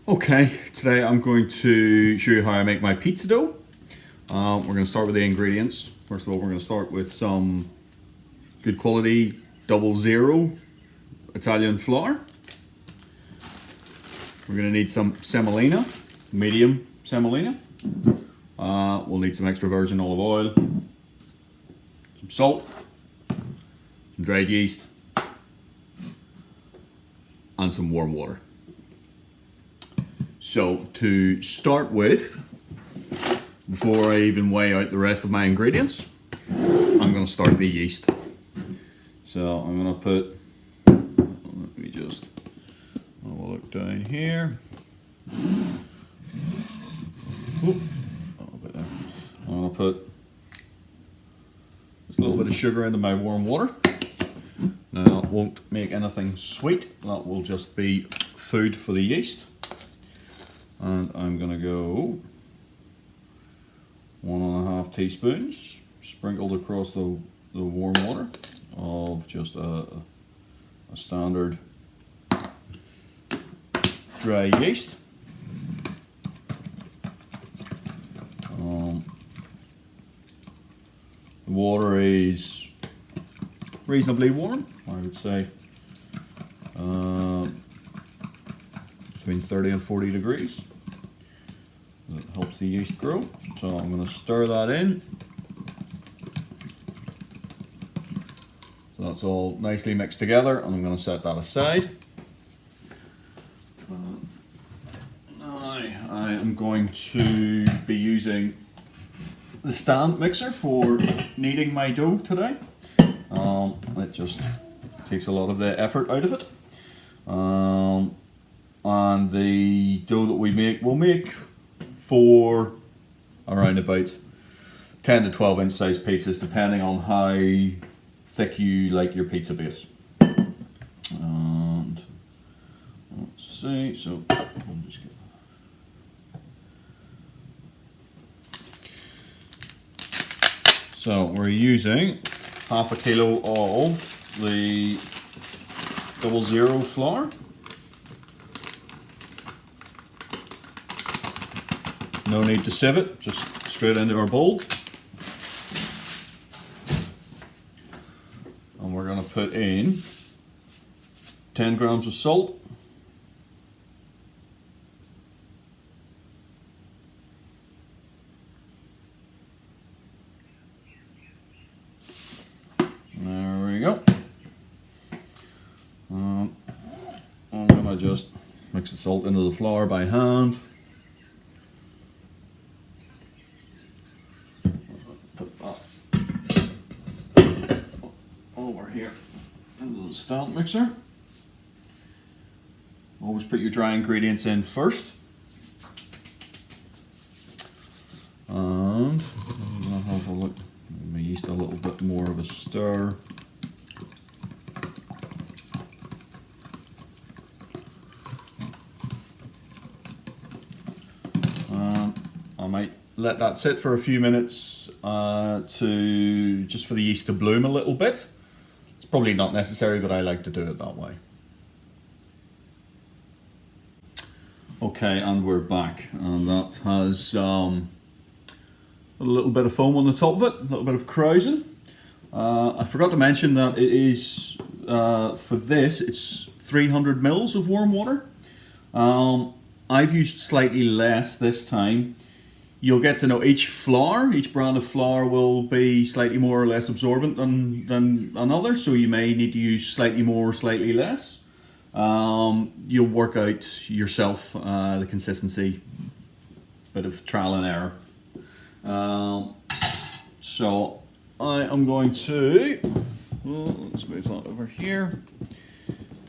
Okay, today I'm going to show you how I make my pizza dough. We're going to start with the ingredients. First of all, we're going to start with some good quality 00 Italian flour. We're going to need some semolina, medium semolina. We'll need some extra virgin olive oil, some salt, some dried yeast, and some warm water. So to start with, before I even weigh out the rest of my ingredients, I'm going to start the yeast. So I'm going to put, let me just have a look down here. Oop, a little bit there. I'm going to put just a little bit of sugar into my warm water. Now it won't make anything sweet, that will just be food for the yeast. And I'm going to go 1.5 teaspoons sprinkled across the warm water of just a standard dry yeast. The water is reasonably warm, I would say between 30 and 40 degrees. It helps the yeast grow. So I'm going to stir that in. So that's all nicely mixed together, and I'm going to set that aside. Now I am going to be using the stand mixer for kneading my dough today. It just takes a lot of the effort out of it. And the dough that we make, we'll make for around about 10 to 12 inch size pizzas, depending on how thick you like your pizza base. And let's see, so I'll just get so we're using 1/2 kilo of the 00 flour. No need to sieve it, just straight into our bowl. And we're going to put in 10 grams of salt. There we go. I'm going to just mix the salt into the flour by hand. Here into the stand mixer. Always put your dry ingredients in first. And I'm going to have a look, give my yeast a little bit more of a stir. I might let that sit for a few minutes just for the yeast to bloom a little bit. Probably not necessary, but I like to do it that way. Okay, and we're back, and that has a little bit of foam on the top of it, a little bit of krausen. I forgot to mention that it is, for this, it's 300 mils of warm water. I've used slightly less this time. You'll get to know each brand of flour will be slightly more or less absorbent than another, so you may need to use slightly more or slightly less. You'll work out yourself the consistency, bit of trial and error. So I am going to, let's move that over here.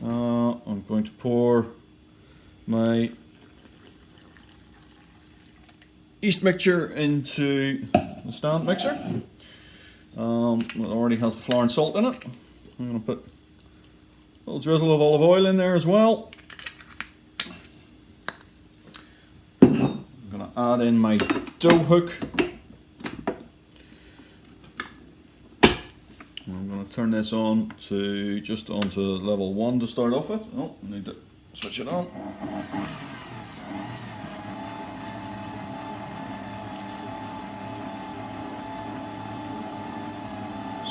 I'm going to pour my yeast mixture into the stand mixer. It already has the flour and salt in it. I'm going to put a little drizzle of olive oil in there as well. I'm going to add in my dough hook. I'm going to turn this on to just onto level 1 to start off with. Oh, I need to switch it on.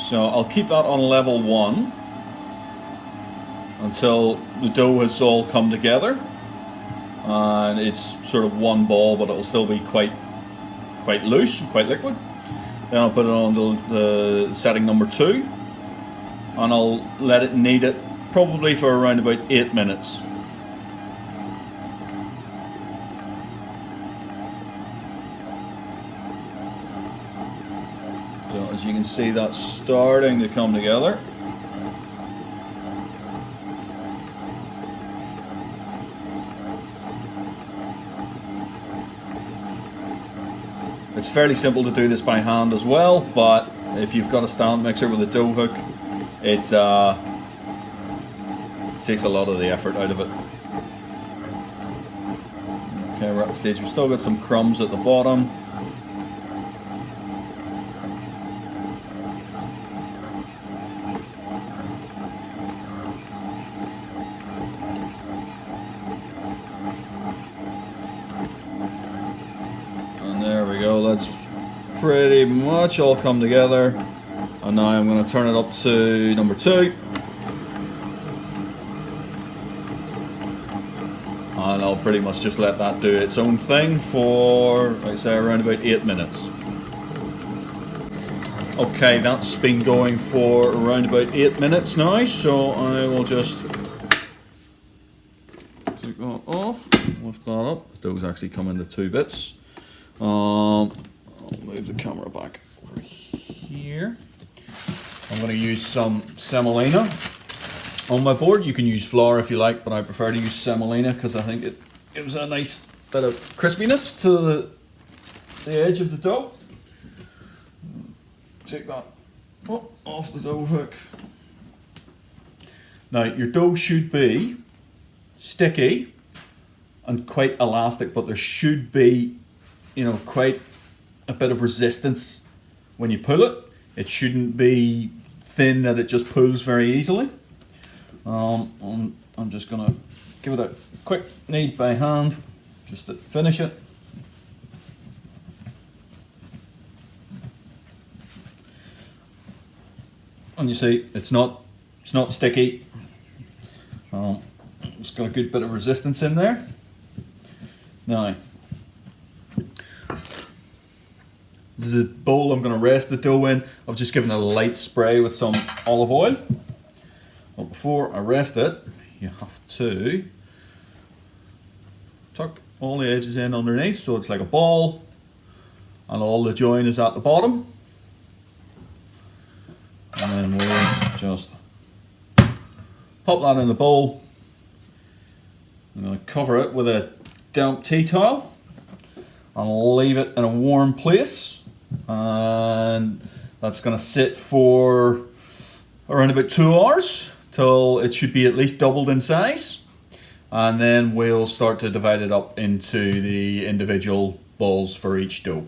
So I'll keep that on level 1 until the dough has all come together and it's sort of one ball, but it'll still be quite loose, quite liquid. Then I'll put it on the setting number 2 and I'll let it knead it probably for around about 8 minutes. So as you can see, that's starting to come together. It's fairly simple to do this by hand as well, but if you've got a stand mixer with a dough hook, it takes a lot of the effort out of it. Okay, we're at the stage, we've still got some crumbs at the bottom. There we go, that's pretty much all come together. And now I'm going to turn it up to number 2. And I'll pretty much just let that do its own thing for, like I say, around about 8 minutes. Okay, that's been going for around about 8 minutes now, so I will just take that off, lift that up. Those actually come into 2 bits. I'll move the camera back over here. I'm going to use some semolina on my board. You can use flour if you like, but I prefer to use semolina because I think it gives a nice bit of crispiness to the edge of the dough. Take that off the dough hook. Now your dough should be sticky and quite elastic, but there should be, you know, quite a bit of resistance when you pull it. It shouldn't be thin that it just pulls very easily. I'm just gonna give it a quick knead by hand just to finish it. And you see, it's not sticky. It's got a good bit of resistance in there. Now, this is a bowl I'm going to rest the dough in. I've just given it a light spray with some olive oil. But before I rest it, you have to tuck all the edges in underneath so it's like a ball and all the join is at the bottom. And then we'll just pop that in the bowl. I'm going to cover it with a damp tea towel and leave it in a warm place. And that's going to sit for around about 2 hours till it should be at least doubled in size, and then we'll start to divide it up into the individual balls for each dough.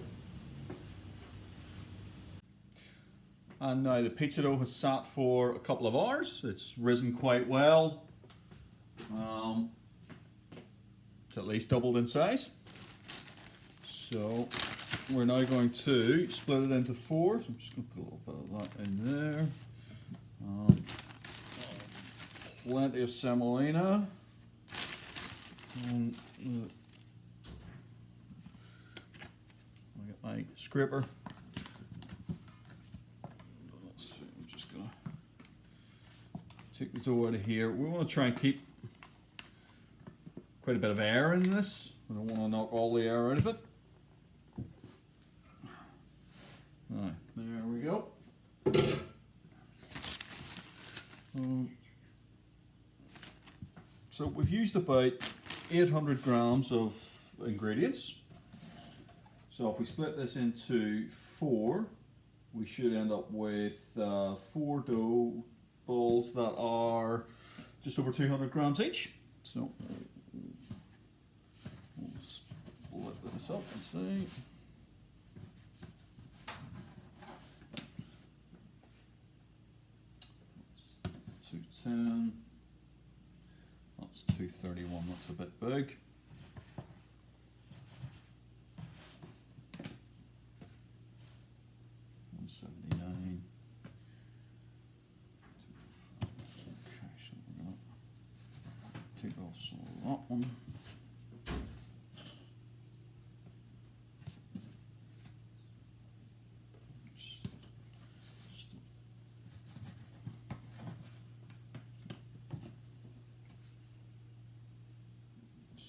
And now the pizza dough has sat for a couple of hours. It's risen quite well. It's at least doubled in size. So we're now going to split it into 4. So I'm just going to put a little bit of that in there. Plenty of semolina. I'll get my scraper. Let's see, I'm just going to take the dough out of here. We want to try and keep quite a bit of air in this. I don't want to knock all the air out of it. Right, there we go. So we've used about 800 grams of ingredients. So if we split this into 4, we should end up with 4 dough balls that are just over 200 grams each. So we'll split this up and see. 210, that's 231, that's a bit big. $179, that one.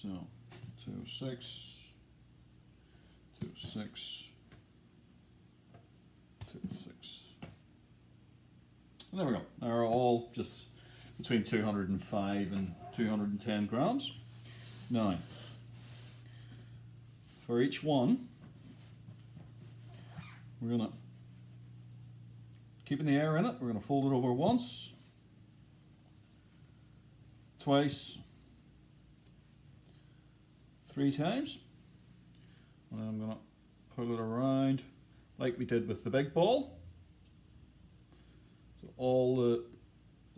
So 206, 206, 206. And there we go. They're all just between 205 and 210 grams. Now, for each one, we're going to, keeping the air in it, we're going to fold it over once, twice, 3 times. And I'm going to pull it around like we did with the big ball. So all the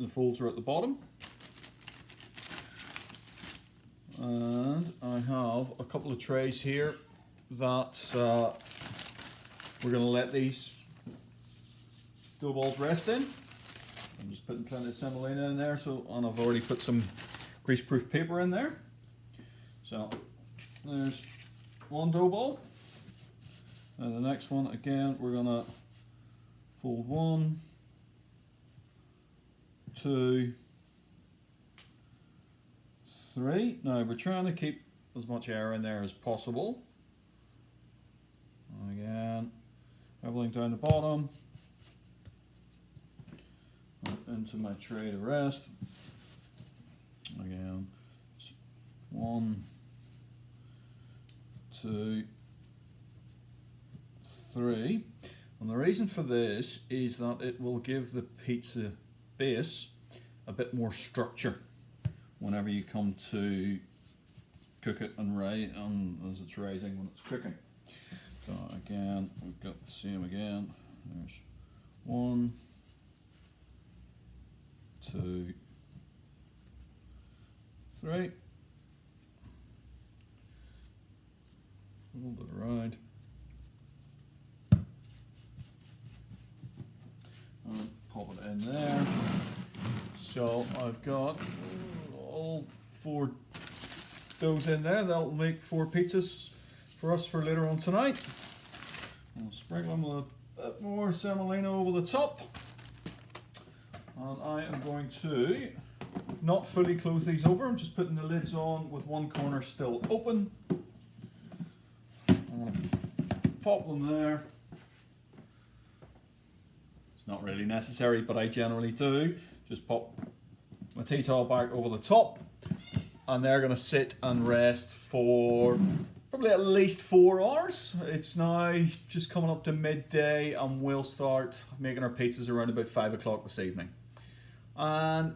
folds are at the bottom. And I have a couple of trays here that we're going to let these dough balls rest in. I'm just putting plenty of semolina in there, and I've already put some greaseproof paper in there. So there's one dough ball, and the next one again we're going to fold 1, 2, 3. Now we're trying to keep as much air in there as possible. And again, leveling down the bottom into my tray to rest. Again, 1, 2, 3. And the reason for this is that it will give the pizza base a bit more structure whenever you come to cook it and as it's rising when it's cooking. So again, we've got the same again. There's 1, 2, 3. Fold it around. And pop it in there. So I've got all 4 doughs in there. That'll make 4 pizzas for us for later on tonight. I'll sprinkle them with a bit more semolina over the top. And I am going to not fully close these over. I'm just putting the lids on with one corner still open. I'm going to pop them there. It's not really necessary, but I generally do. Just pop my tea towel back over the top, and they're going to sit and rest for probably at least 4 hours. It's now just coming up to midday, and we'll start making our pizzas around about 5 o'clock this evening. And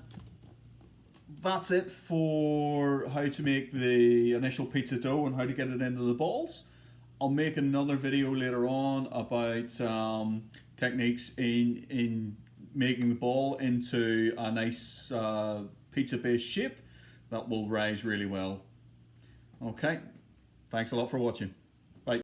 that's it for how to make the initial pizza dough and how to get it into the balls. I'll make another video later on about techniques in making the ball into a nice pizza based shape that will rise really well. Okay, thanks a lot for watching.